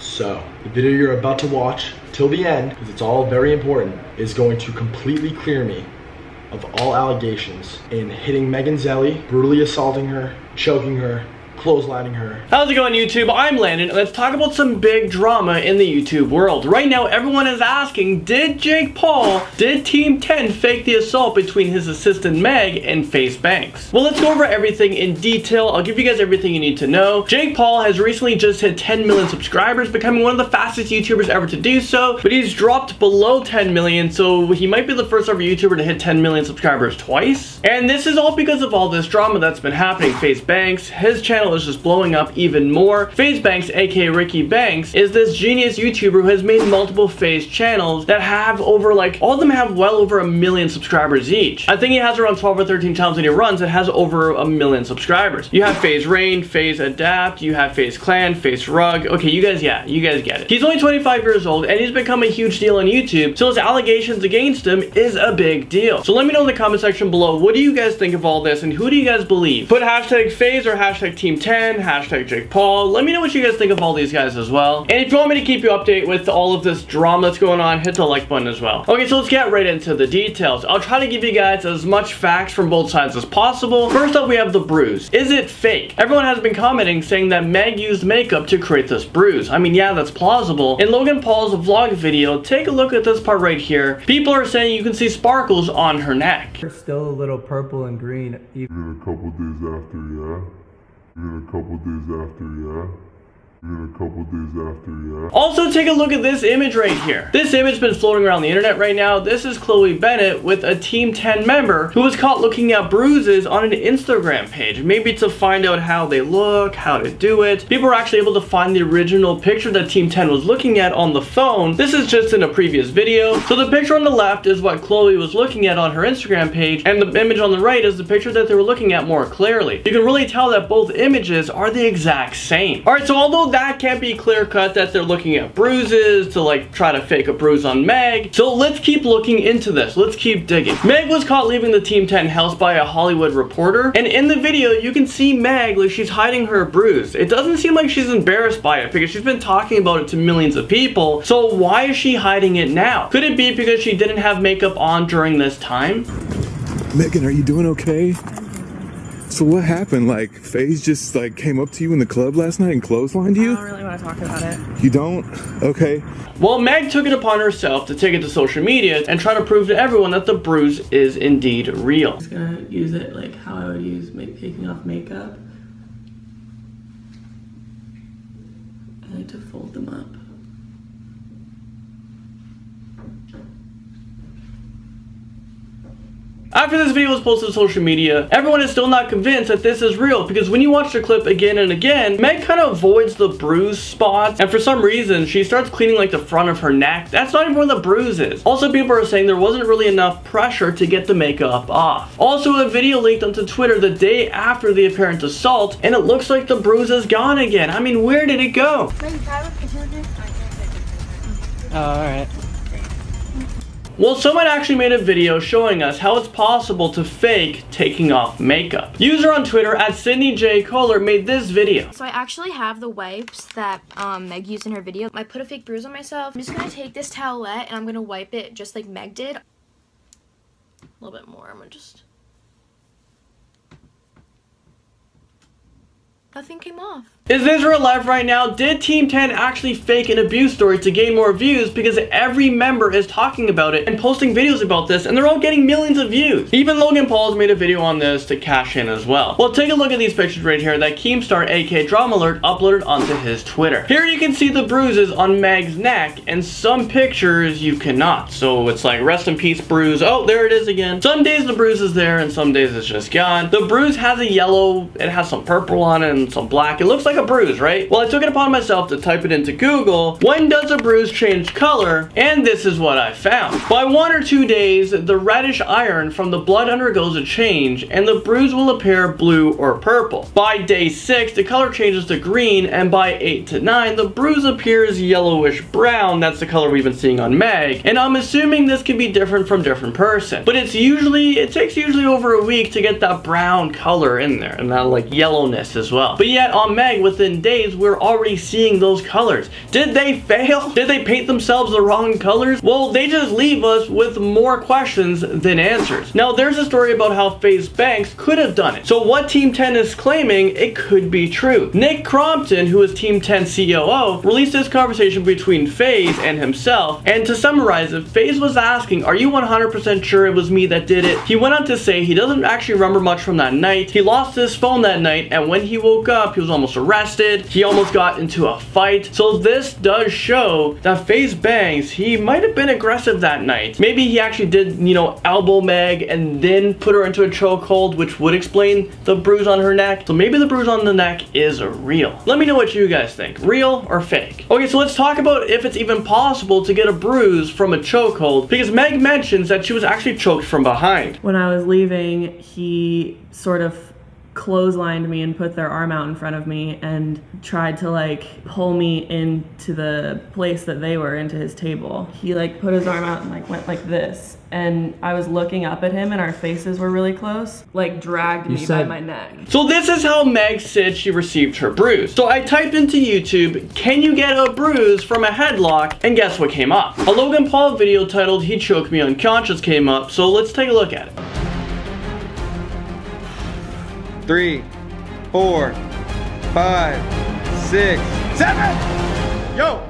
So, the video you're about to watch till the end, because it's all very important, is going to completely clear me of all allegations in hitting Megan Zelli, brutally assaulting her, choking her, clotheslining her. How's it going, YouTube? I'm Landon, and let's talk about some big drama in the YouTube world. Right now, everyone is asking, did Jake Paul, did Team 10 fake the assault between his assistant Meg and Faze Banks? Well, let's go over everything in detail. I'll give you guys everything you need to know. Jake Paul has recently just hit 10 million subscribers, becoming one of the fastest YouTubers ever to do so, but he's dropped below 10 million, so he might be the first ever YouTuber to hit 10 million subscribers twice. And this is all because of all this drama that's been happening. Faze Banks, his channel is just blowing up even more. Faze Banks, aka Ricky Banks, is this genius YouTuber who has made multiple Faze channels that have over, like, all of them have well over 1 million subscribers each. I think he has around 12 or 13 channels that he runs that has over 1 million subscribers. You have Faze Rain, Faze Adapt, you have Faze Clan, Faze Rug. Okay, you guys get it. He's only 25 years old and he's become a huge deal on YouTube, so his allegations against him is a big deal. So let me know in the comment section below, what do you guys think of all this and who do you guys believe? Put hashtag Faze or hashtag Team 10, hashtag Jake Paul. Let me know what you guys think of all these guys as well. And if you want me to keep you updated with all of this drama that's going on, hit the like button as well. Okay, so let's get right into the details. I'll try to give you guys as much facts from both sides as possible. First up, we have the bruise. Is it fake? Everyone has been commenting saying that Meg used makeup to create this bruise. I mean, yeah, that's plausible. In Logan Paul's vlog video, take a look at this part right here. People are saying you can see sparkles on her neck. They're still a little purple and green. Even a couple days after, yeah. Even a couple days after, yeah. Even a couple days after, yeah. Also, take a look at this image right here. This image has been floating around the internet right now. This is Chloe Bennett with a Team 10 member who was caught looking at bruises on an Instagram page. Maybe to find out how they look, how to do it. People were actually able to find the original picture that Team 10 was looking at on the phone. This is just in a previous video. So the picture on the left is what Chloe was looking at on her Instagram page, and the image on the right is the picture that they were looking at more clearly. You can really tell that both images are the exact same. Alright, so although that can't be clear cut that they're looking at bruises to like try to fake a bruise on Meg, so let's keep looking into this. Let's keep digging. Meg was caught leaving the Team 10 house by a Hollywood reporter, and in the video you can see Meg like she's hiding her bruise. It doesn't seem like she's embarrassed by it because she's been talking about it to millions of people, so why is she hiding it now? Could it be because she didn't have makeup on during this time? Megan, are you doing okay? So what happened? Like, Faze just like came up to you in the club last night and clotheslined you? I don't really want to talk about it. You don't? Okay. Well, Meg took it upon herself to take it to social media and try to prove to everyone that the bruise is indeed real. I'm just gonna use it like how I would use taking off makeup. I like to fold them up. After this video was posted to social media, everyone is still not convinced that this is real because when you watch the clip again and again, Meg kind of avoids the bruise spots, and for some reason she starts cleaning like the front of her neck. That's not even where the bruise is. Also, people are saying there wasn't really enough pressure to get the makeup off. Also, a video leaked onto Twitter the day after the apparent assault, and it looks like the bruise is gone again. I mean, where did it go? Oh, alright. Well, someone actually made a video showing us how it's possible to fake taking off makeup. User on Twitter at Sydney J. Kohler made this video. So I actually have the wipes that Meg used in her video. I put a fake bruise on myself. I'm just gonna take this towelette and I'm gonna wipe it just like Meg did. A little bit more. I'm gonna just... Nothing came off. Is this real life right now? Did Team 10 actually fake an abuse story to gain more views because every member is talking about it and posting videos about this and they're all getting millions of views? Even Logan Paul's made a video on this to cash in as well. Well, take a look at these pictures right here that Keemstar aka Drama Alert uploaded onto his Twitter. Here you can see the bruises on Meg's neck, and some pictures you cannot. So it's like rest in peace bruise. Oh, there it is again. Some days the bruise is there and some days it's just gone. The bruise has a yellow, it has some purple on it and some black. It looks like a bruise, right? Well, I took it upon myself to type it into Google, when does a bruise change color? And this is what I found. By 1 or 2 days, the reddish iron from the blood undergoes a change and the bruise will appear blue or purple. By day 6, the color changes to green, and by 8 to 9, the bruise appears yellowish brown. That's the color we've been seeing on Meg, and I'm assuming this can be different from different person. But it takes usually over a week to get that brown color in there and that like yellowness as well. But yet on Meg, within days, we're already seeing those colors. Did they fail? Did they paint themselves the wrong colors? Well, they just leave us with more questions than answers. Now, there's a story about how Faze Banks could have done it. So what Team 10 is claiming, it could be true. Nick Crompton, who is Team 10 COO, released this conversation between Faze and himself, and to summarize it, Faze was asking, are you 100% sure it was me that did it? He went on to say he doesn't actually remember much from that night. He lost his phone that night, and when he woke up, he was almost arrested. He almost got into a fight. So this does show that Faze Banks, he might have been aggressive that night. Maybe he actually did, you know, elbow Meg and then put her into a chokehold, which would explain the bruise on her neck. So maybe the bruise on the neck is real. Let me know what you guys think, real or fake. Okay, so let's talk about if it's even possible to get a bruise from a chokehold, because Meg mentions that she was actually choked from behind. When I was leaving, he sort of clotheslined me and put their arm out in front of me and tried to like pull me into the place that they were, into his table. He like put his arm out and like went like this, and I was looking up at him and our faces were really close, like dragged me by my neck. So this is how Meg said she received her bruise. So I typed into YouTube, can you get a bruise from a headlock? And guess what came up? A Logan Paul video titled "He Choked Me Unconscious" came up, so let's take a look at it. 3, 4, 5, 6, 7. Yo!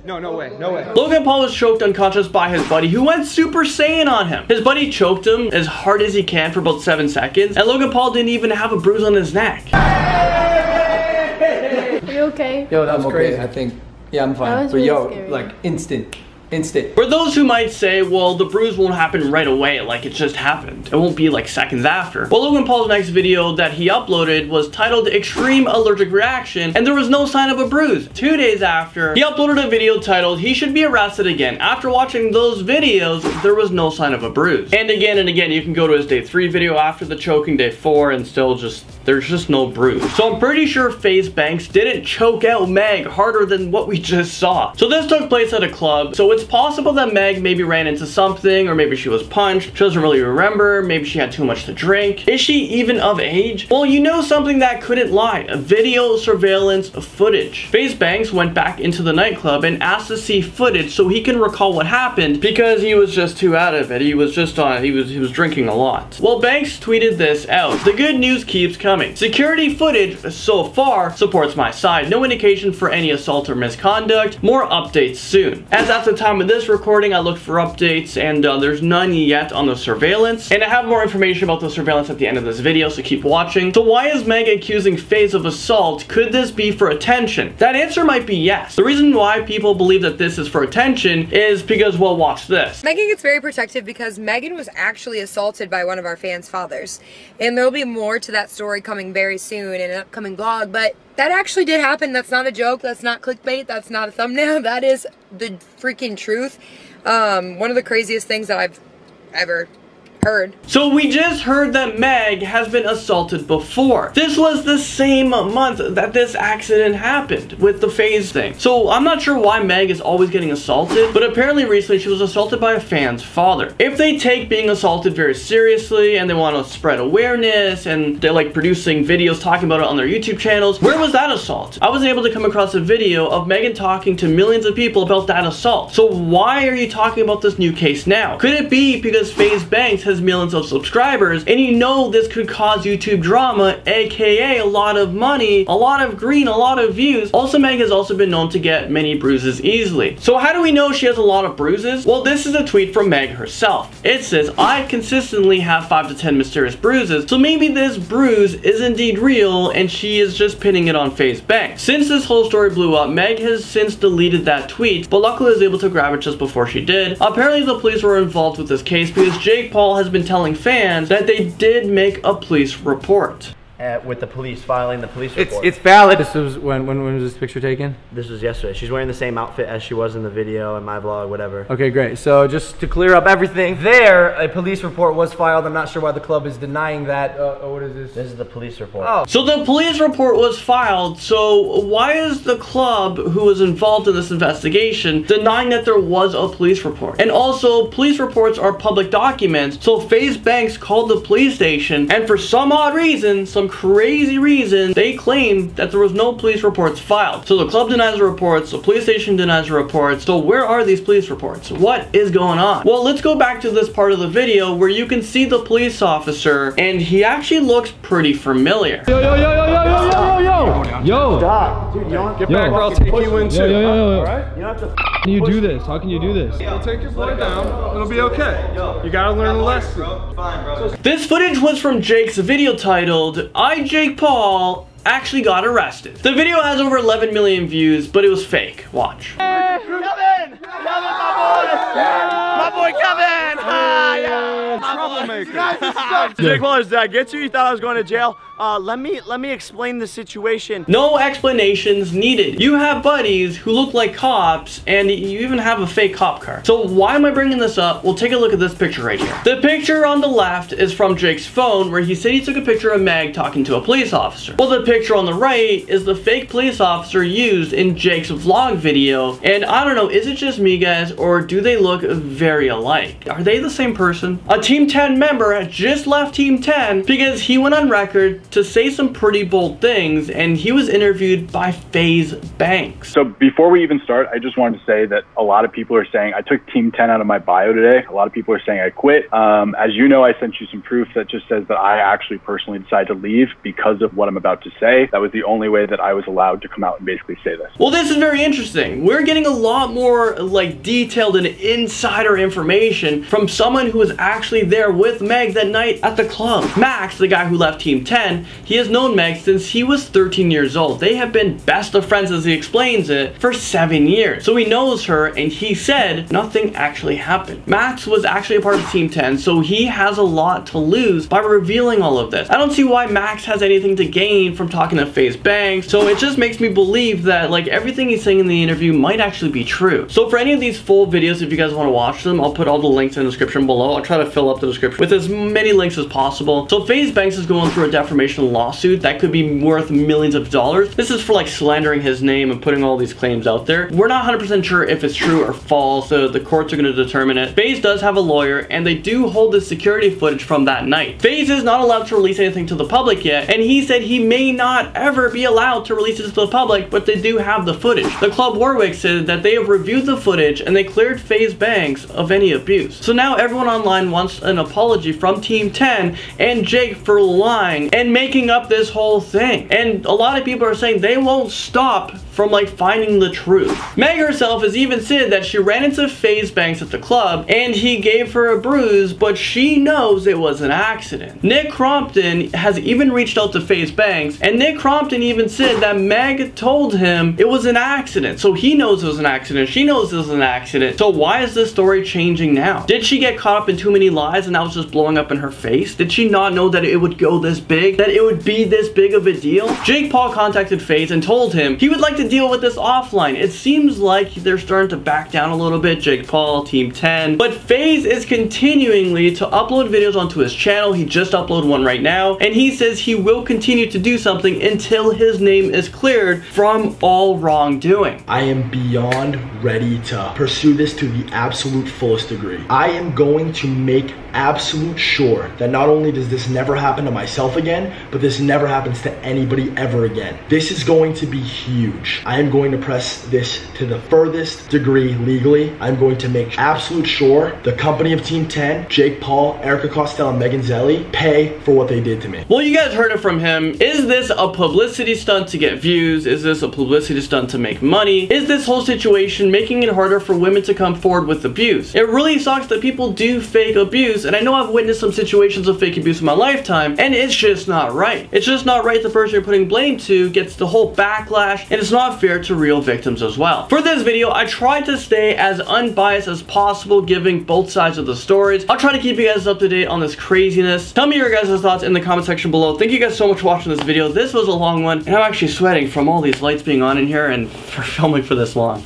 No way. Logan Paul was choked unconscious by his buddy, who went Super Saiyan on him. His buddy choked him as hard as he can for about 7 seconds, and Logan Paul didn't even have a bruise on his neck. Are you okay? Yo, that was crazy. I think, yeah, I'm fine. That was but really yo, scary. like instant. For those who might say, well, the bruise won't happen right away, like it just happened. It won't be like seconds after. Well, Logan Paul's next video that he uploaded was titled "Extreme Allergic Reaction," and there was no sign of a bruise. 2 days after, he uploaded a video titled "He Should Be Arrested Again." After watching those videos, there was no sign of a bruise. And again, you can go to his day 3 video after the choking, day 4, and still there's just no bruise. So I'm pretty sure Faze Banks didn't choke out Meg harder than what we just saw. So this took place at a club, so it's possible that Meg maybe ran into something, or maybe she was punched. She doesn't really remember. Maybe she had too much to drink. Is she even of age? Well, you know something that couldn't lie. Video surveillance footage. Faze Banks went back into the nightclub and asked to see footage so he can recall what happened, because he was just too out of it. He was just he was drinking a lot. Well, Banks tweeted this out. The good news keeps coming. Security footage so far supports my side. No indication for any assault or misconduct. More updates soon. As at the time of this recording, I looked for updates, and there's none yet on the surveillance, and I have more information about the surveillance at the end of this video, so keep watching. So why is Meg accusing Faze of assault? Could this be for attention? That answer might be yes. The reason why people believe that this is for attention is because, well, watch this. Megan gets very protective because Megan was actually assaulted by one of our fans' fathers, and there'll be more to that story coming very soon in an upcoming vlog, but that actually did happen. That's not a joke. That's not clickbait. That's not a thumbnail. That is the freaking truth. One of the craziest things that I've ever heard. So we just heard that Meg has been assaulted before. This was the same month that this accident happened with the Faze thing. So I'm not sure why Meg is always getting assaulted, but apparently recently she was assaulted by a fan's father. If they take being assaulted very seriously and they want to spread awareness and they're like producing videos talking about it on their YouTube channels, where was that assault? I wasn't able to come across a video of Megan talking to millions of people about that assault. So why are you talking about this new case now? Could it be because Faze Banks has millions of subscribers, and you know this could cause YouTube drama, aka a lot of money, a lot of green, a lot of views? Also, Meg has also been known to get many bruises easily. So how do we know she has a lot of bruises? Well, this is a tweet from Meg herself. It says, "I consistently have 5 to 10 mysterious bruises, so maybe this bruise is indeed real and she is just pinning it on Faze Banks." Since this whole story blew up, Meg has since deleted that tweet, but luckily was able to grab it just before she did. Apparently the police were involved with this case because Jake Paul has been telling fans that they did make a police report. With the police filing the police report. It's valid. This was when was this picture taken? This was yesterday. She's wearing the same outfit as she was in the video in my vlog, whatever. Okay, great. So just to clear up everything, there a police report was filed. I'm not sure why the club is denying that. What is this? This is the police report. Oh. So the police report was filed, so why is the club who was involved in this investigation denying that there was a police report? And also, police reports are public documents, so Faze Banks called the police station, and for some odd reason, some some crazy reason, they claim that there was no police reports filed. So the club denies the reports, the police station denies the reports. So where are these police reports? What is going on? Well, let's go back to this part of the video where you can see the police officer, and he actually looks pretty familiar. Yo, yo, yo, yo, yo, yo, yo, yo, yo. Stop. Dude, you don't Get back or I'll take you in too. Yo, yo, yo, yo. All right? You don't have to How can you do this? How can you do this? You'll take your boy down. It'll be okay. You gotta learn a lesson. This footage was from Jake's video titled, I, Jake Paul, actually got arrested. The video has over 11 million views, but it was fake. Watch. Kevin! Kevin, my boy Kevin! Hi, troublemaker. Jake Paul, did I get you? You thought I was going to jail? Let me explain the situation. No explanations needed. You have buddies who look like cops, and you even have a fake cop car. So why am I bringing this up? Well, take a look at this picture right here. The picture on the left is from Jake's phone, where he said he took a picture of Meg talking to a police officer. Well, the picture on the right is the fake police officer used in Jake's vlog video, and I don't know, is it just me, guys, or do they look very alike? Are they the same person? A Team 10 member had just left Team 10 because he went on record to say some pretty bold things, and he was interviewed by Faze Banks. So before we even start, I just wanted to say that a lot of people are saying I took Team 10 out of my bio today. A lot of people are saying I quit. As you know, I sent you some proof that just says that I actually personally decided to leave because of what I'm about to say. That was the only way that I was allowed to come out and basically say this. Well, this is very interesting. We're getting a lot more like detailed and insider information from someone who was actually there with Meg that night at the club. Max, the guy who left Team 10, he has known Meg since he was 13 years old. They have been best of friends, as he explains it, for 7 years. So he knows her, and he said nothing actually happened. Max was actually a part of Team 10, so he has a lot to lose by revealing all of this. I don't see why Max has anything to gain from talking to Faze Banks, so it just makes me believe that like everything he's saying in the interview might actually be true. So for any of these full videos, if you guys want to watch them, I'll put all the links in the description below. I'll try to fill up the description with as many links as possible. So Faze Banks is going through a defamation lawsuit that could be worth millions of dollars. This is for like slandering his name and putting all these claims out there. We're not 100% sure if it's true or false, so the courts are going to determine it. Faze does have a lawyer, and they do hold the security footage from that night. Faze is not allowed to release anything to the public yet, and he said he may not ever be allowed to release it to the public, but they do have the footage. The Club Warwick said that they have reviewed the footage and they cleared Faze Banks of any abuse. So now everyone online wants an apology from Team 10 and Jake for lying and making up this whole thing. And a lot of people are saying they won't stop from like finding the truth. Meg herself has even said that she ran into Faze Banks at the club and he gave her a bruise, but she knows it was an accident. Nick Crompton has even reached out to Faze Banks, and Nick Crompton even said that Meg told him it was an accident. So he knows it was an accident, she knows it was an accident. So why is this story changing now? Did she get caught up in too many lies and that was just blowing up in her face? Did she not know that it would go this big? That it would be this big of a deal? Jake Paul contacted Faze and told him he would like to deal with this offline. It seems like they're starting to back down a little bit, Jake Paul, Team 10. But Faze is continuingly to upload videos onto his channel. He just uploaded one right now, and he says he will continue to do something until his name is cleared from all wrongdoing. I am beyond ready to pursue this to the absolute fullest degree. I am going to make absolute sure that not only does this never happen to myself again, but this never happens to anybody ever again. This is going to be huge. I am going to press this to the furthest degree legally. I'm going to make absolute sure the company of Team 10, Jake Paul, Erica Costello, and Megan Zelli pay for what they did to me. Well, you guys heard it from him. Is this a publicity stunt to get views? Is this a publicity stunt to make money? Is this whole situation making it harder for women to come forward with abuse? It really sucks that people do fake abuse, and I know I've witnessed some situations of fake abuse in my lifetime, and it's just not right. It's just not right the person you're putting blame to gets the whole backlash, and it's not fair to real victims as well. For this video, I tried to stay as unbiased as possible, giving both sides of the stories. I'll try to keep you guys up to date on this craziness. Tell me your guys' thoughts in the comment section below. Thank you guys so much for watching this video. This was a long one, and I'm actually sweating from all these lights being on in here and for filming for this long.